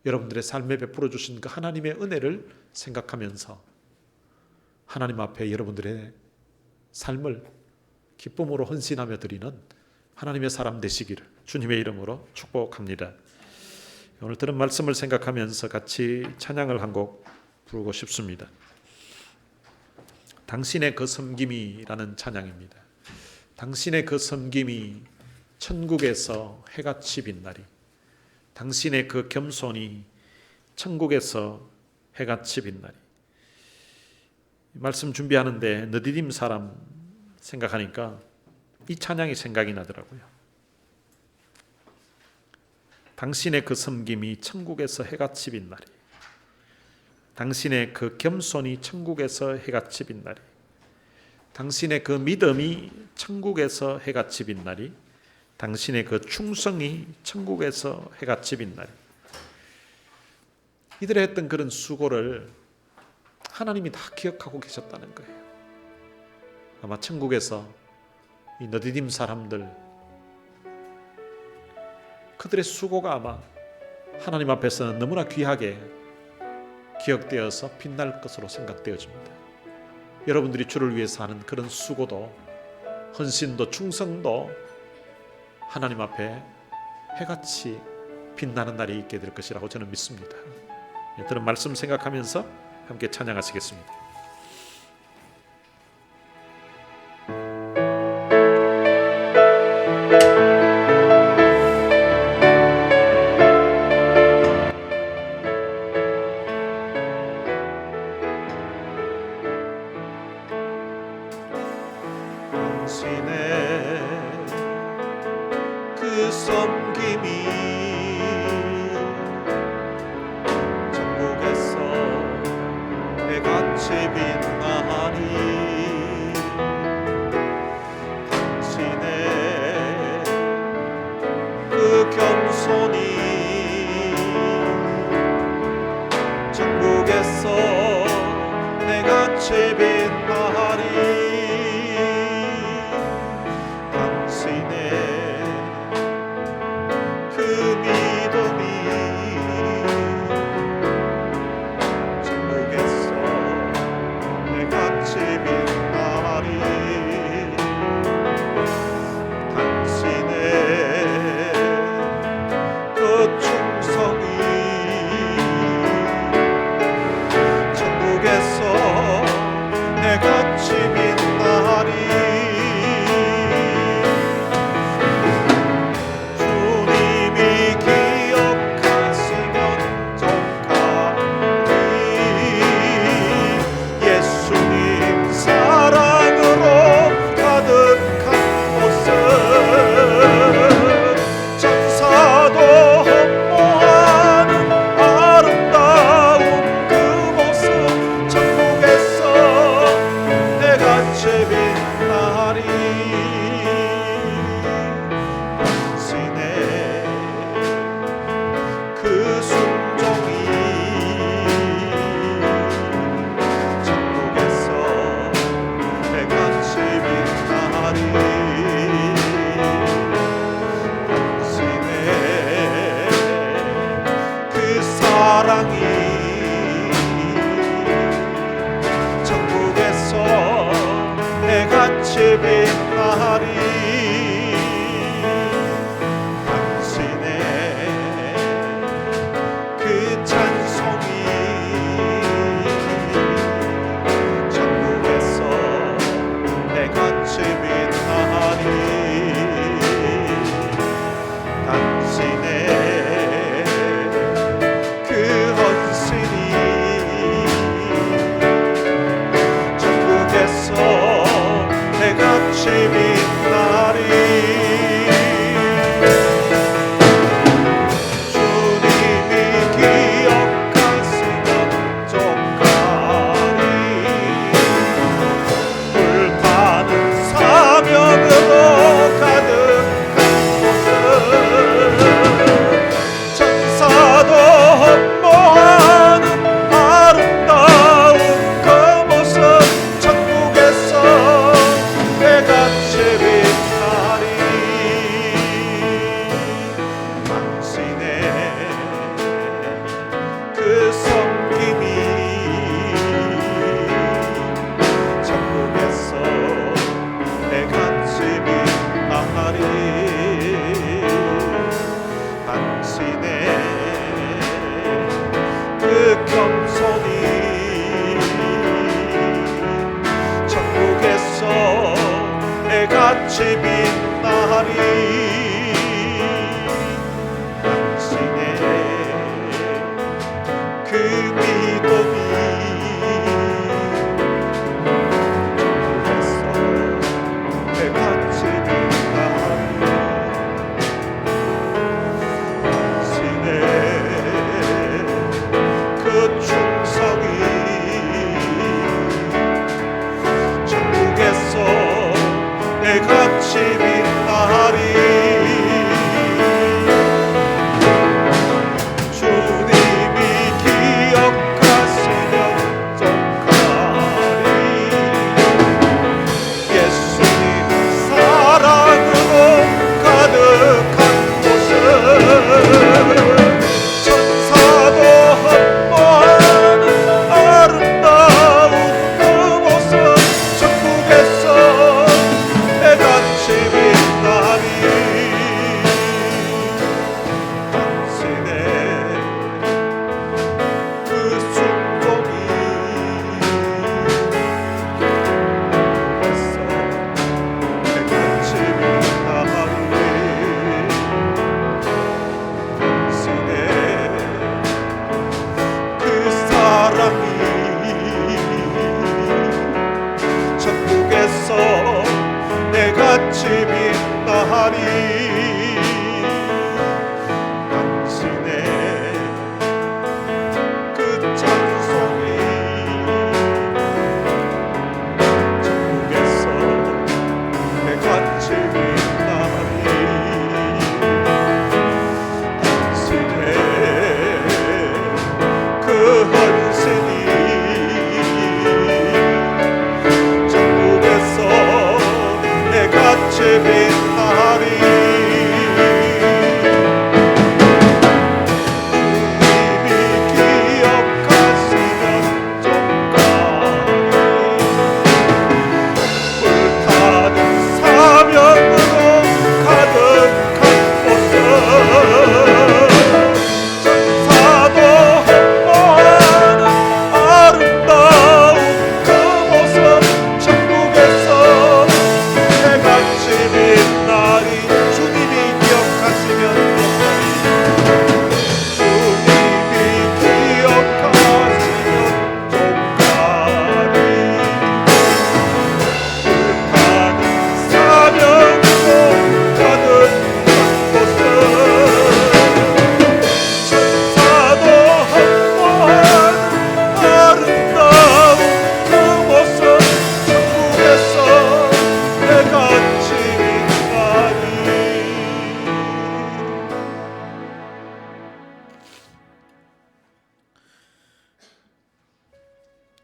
여러분들의 삶에 베풀어 주신 그 하나님의 은혜를 생각하면서 하나님 앞에 여러분들의 삶을 기쁨으로 헌신하며 드리는 하나님의 사람 되시기를 주님의 이름으로 축복합니다. 오늘 들은 말씀을 생각하면서 같이 찬양을 한 곡 부르고 싶습니다. 당신의 그 섬김이라는 찬양입니다. 당신의 그 섬김이 천국에서 해같이 빛나리. 당신의 그 겸손이 천국에서 해같이 빛나리. 말씀 준비하는데 느디딤 사람 생각하니까 이 찬양이 생각이 나더라고요. 당신의 그 섬김이 천국에서 해같이 빛나리. 당신의 그 겸손이 천국에서 해같이 빛나리. 당신의 그 믿음이 천국에서 해같이 빛나리. 당신의 그 충성이 천국에서 해같이 빛나리. 이들의 했던 그런 수고를 하나님이 다 기억하고 계셨다는 거예요. 아마 천국에서 이 너디딤 사람들, 그들의 수고가 아마 하나님 앞에서는 너무나 귀하게 기억되어서 빛날 것으로 생각되어집니다. 여러분들이 주를 위해서 하는 그런 수고도, 헌신도, 충성도 하나님 앞에 해같이 빛나는 날이 있게 될 것이라고 저는 믿습니다. 들은 말씀 생각하면서 함께 찬양하시겠습니다. 당신의 그 섬김이 천국에서 해같이 빛나리. 당신의 그 겸손이 천국에서 해같이 빛나리.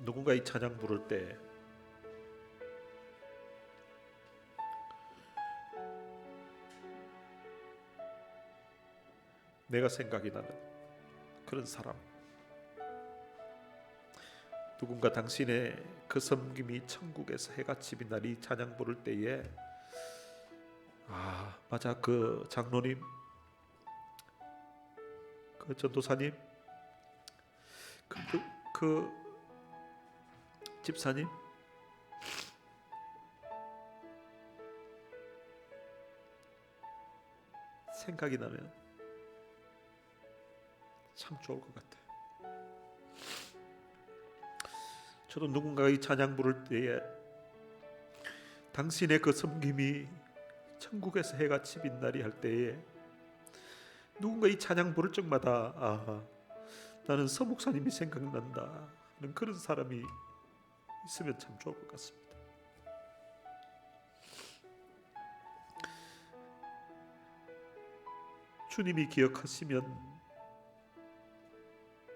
누군가 이 찬양 부를 때 내가 생각이 나는 그런 사람, 누군가 당신의 그 섬김이 천국에서 해같이 빛날 이 찬양 부를 때에 맞아, 그 장로님, 그 전도사님, 그 집사님, 생각이 나면 참 좋을 것 같아요. 저도 누군가가 이 찬양 부를 때에 당신의 그 섬김이 천국에서 해같이 빛나리 할 때에 누군가 이 찬양 부를 적마다 나는 서 목사님이 생각난다 하는 그런 사람이 있으면 참 좋을 것 같습니다. 주님이 기억하시면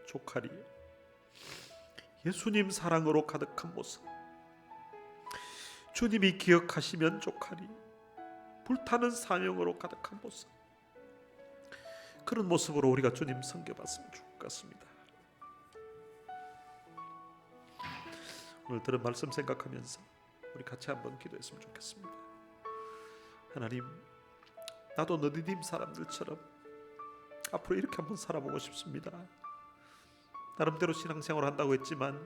족하리. 예수님 사랑으로 가득한 모습, 주님이 기억하시면 족하리. 불타는 사명으로 가득한 모습, 그런 모습으로 우리가 주님 섬겨봤으면 좋을 것 같습니다. 오늘 들은 말씀 생각하면서 우리 같이 한번 기도했으면 좋겠습니다. 하나님, 나도 너희님 사람들처럼 앞으로 이렇게 한번 살아보고 싶습니다. 나름대로 신앙생활을 한다고 했지만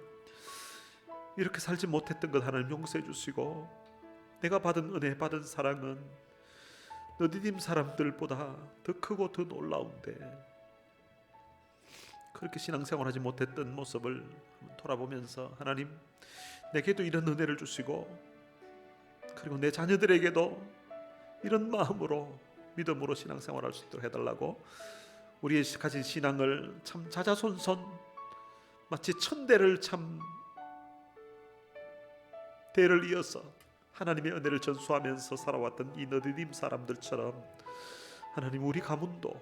이렇게 살지 못했던 것 하나님 용서해 주시고, 내가 받은 은혜, 받은 사랑은 너희님 사람들보다 더 크고 더 놀라운데 그렇게 신앙생활하지 못했던 모습을 돌아보면서 하나님, 내게도 이런 은혜를 주시고 그리고 내 자녀들에게도 이런 마음으로 믿음으로 신앙생활할 수 있도록 해달라고, 우리의 가진 신앙을 참 자자손손 마치 천대를 참 대를 이어서 하나님의 은혜를 전수하면서 살아왔던 이 너희님 사람들처럼 하나님, 우리 가문도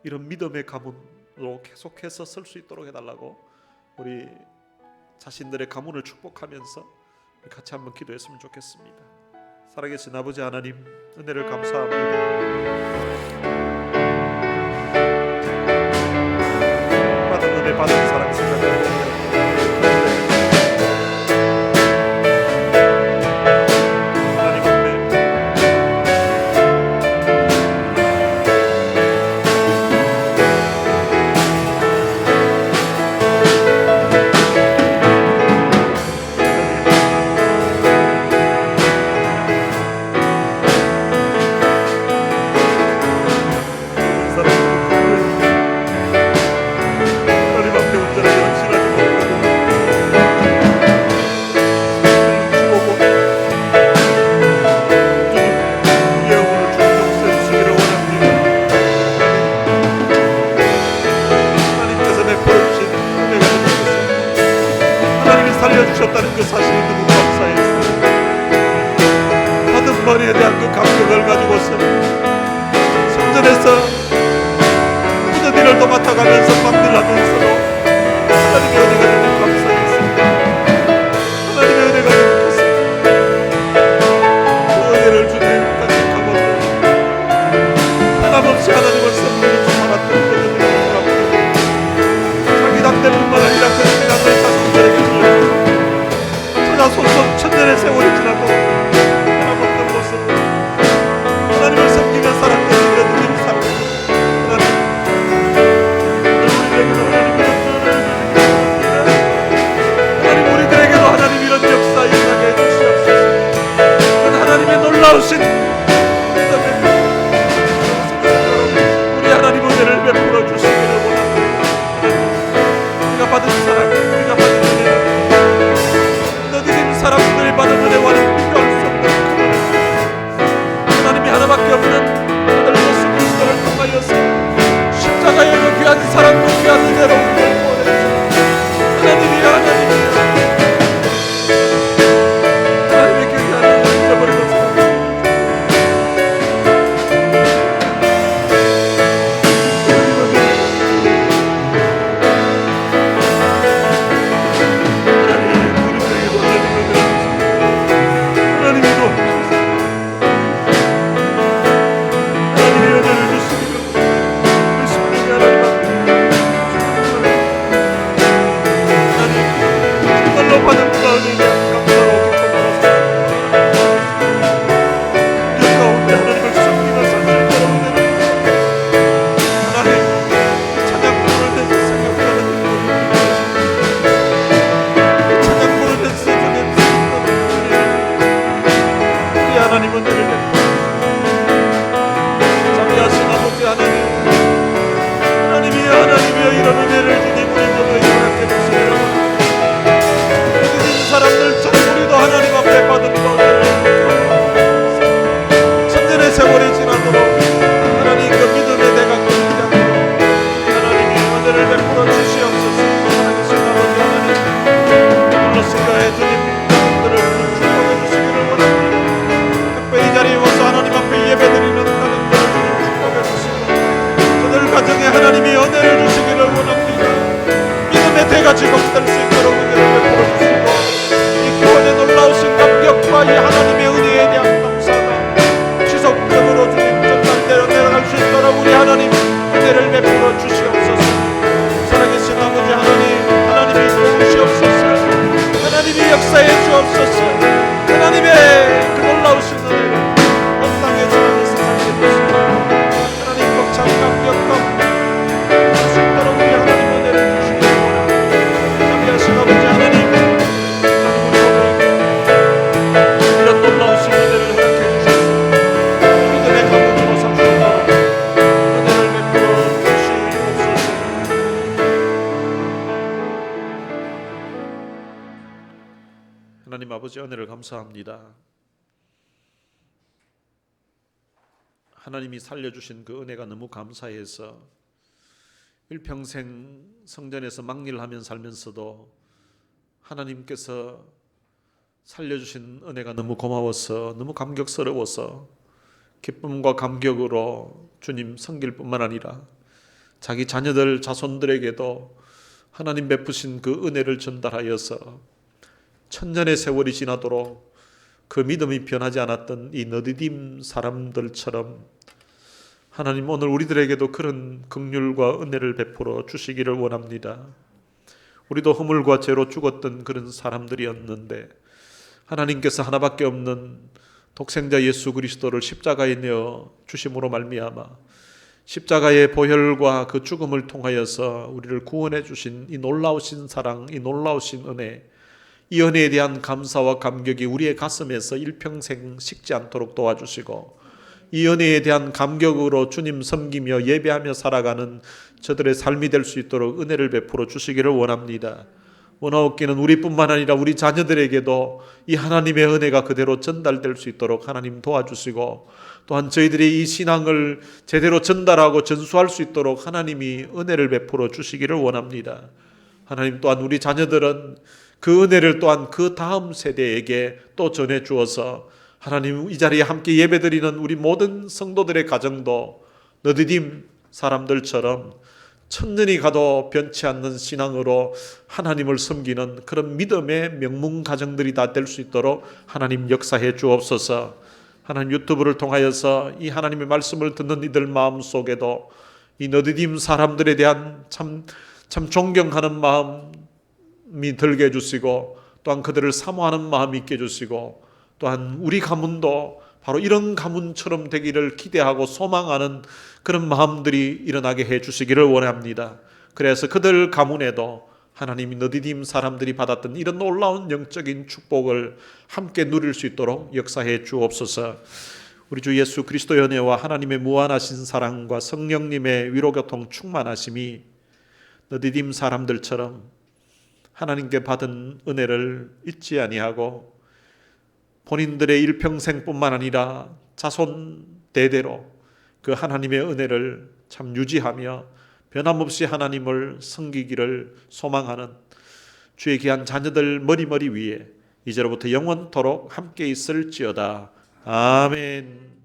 이런 믿음의 가문으로 계속해서 설 수 있도록 해달라고, 우리 자신들의 가문을 축복하면서 같이 한번 기도했으면 좋겠습니다. 살아계신 아버지 하나님, 은혜를 감사합니다. 받은 은혜, 받은 사랑 생각합니다. 살려주셨다는 그 사실을 너무 감사했어요. 받은 머리에 대한 그 감격을 가지고서 성전에서 모든 일을 도맡아가면서 맘들하면서도 하나님의 은혜가 너무 감사했습니다. 하나님의 은혜가 너무 컸습니다. 그 은혜를 주님 간직하고 하나없이 하나님을 섬기는 줄 알았던 그 은혜를 감사합니다. 자기 당대뿐만 아니라 그 신앙을 자손들에게 주셨고 손손 천년의 세월이 지나도 변함없는 모습으로 하나님을 섬기며 살았던 너희들이 살고, 하나님, 우리에게 하나님의 은혜를 주시기를 원합니다. 믿음의 대가 지급될 수 있도록 은혜를 베풀어 주시고, 이 구원의 놀라우신 감격과 이 하나님의 은혜에 대한 감사가 지속적으로 주님 전달되어 내려갈 수 있도록 우리 하나님 은혜를 베풀어 주시옵소서. 살아계신 아버지 하나님, 하나님이 도우시옵소서. 하나님이 역사해 주옵소서. 하나님의 그 놀라우신 은혜를 온 땅에 전하는 세상에 주시고, 하나님 벅찬 감격과 할 수 있도록 우리 하나님 은혜를 주시기 원합니다. 자비하신 아버지 하나님, 이런 놀라우신 은혜를 허락해 주셔서 믿음의 가문으로 삼 수 있도록 은혜를 베풀어 주시옵소서. 하나님 아버지, 은혜를 감사합니다. 하나님이 살려주신 그 은혜가 너무 감사해서 일평생 성전에서 막일하며 살면서도 하나님께서 살려주신 은혜가 너무 고마워서, 너무 감격스러워서 기쁨과 감격으로 주님 섬길 뿐만 아니라 자기 자녀들, 자손들에게도 하나님 베푸신 그 은혜를 전달하여서 천년의 세월이 지나도록 그 믿음이 변하지 않았던 이 너디딤 사람들처럼 하나님 오늘 우리들에게도 그런 긍휼과 은혜를 베풀어 주시기를 원합니다. 우리도 허물과 죄로 죽었던 그런 사람들이었는데 하나님께서 하나밖에 없는 독생자 예수 그리스도를 십자가에 내어 주심으로 말미암아 십자가의 보혈과 그 죽음을 통하여서 우리를 구원해 주신 이 놀라우신 사랑, 이 놀라우신 은혜, 이 은혜에 대한 감사와 감격이 우리의 가슴에서 일평생 식지 않도록 도와주시고, 이 은혜에 대한 감격으로 주님 섬기며 예배하며 살아가는 저들의 삶이 될 수 있도록 은혜를 베풀어 주시기를 원합니다. 원하옵기는 우리뿐만 아니라 우리 자녀들에게도 이 하나님의 은혜가 그대로 전달될 수 있도록 하나님 도와주시고, 또한 저희들이 이 신앙을 제대로 전달하고 전수할 수 있도록 하나님이 은혜를 베풀어 주시기를 원합니다. 하나님, 또한 우리 자녀들은 그 은혜를 또한 그 다음 세대에게 또 전해 주어서 하나님, 이 자리에 함께 예배드리는 우리 모든 성도들의 가정도 너디딤 사람들처럼 천년이 가도 변치 않는 신앙으로 하나님을 섬기는 그런 믿음의 명문 가정들이 다 될 수 있도록 하나님 역사해 주옵소서. 하나님, 유튜브를 통하여서 이 하나님의 말씀을 듣는 이들 마음속에도 이 너디딤 사람들에 대한 참 존경하는 마음이 들게 해주시고, 또한 그들을 사모하는 마음이 있게 해주시고, 또한 우리 가문도 바로 이런 가문처럼 되기를 기대하고 소망하는 그런 마음들이 일어나게 해주시기를 원합니다. 그래서 그들 가문에도 하나님이 너디딤 사람들이 받았던 이런 놀라운 영적인 축복을 함께 누릴 수 있도록 역사해 주옵소서. 우리 주 예수 그리스도의 은혜와 하나님의 무한하신 사랑과 성령님의 위로교통 충만하심이 너디딤 사람들처럼 하나님께 받은 은혜를 잊지 아니하고 본인들의 일평생뿐만 아니라 자손 대대로 그 하나님의 은혜를 참 유지하며 변함없이 하나님을 섬기기를 소망하는 주의 귀한 자녀들 머리머리 위에 이제로부터 영원토록 함께 있을지어다. 아멘.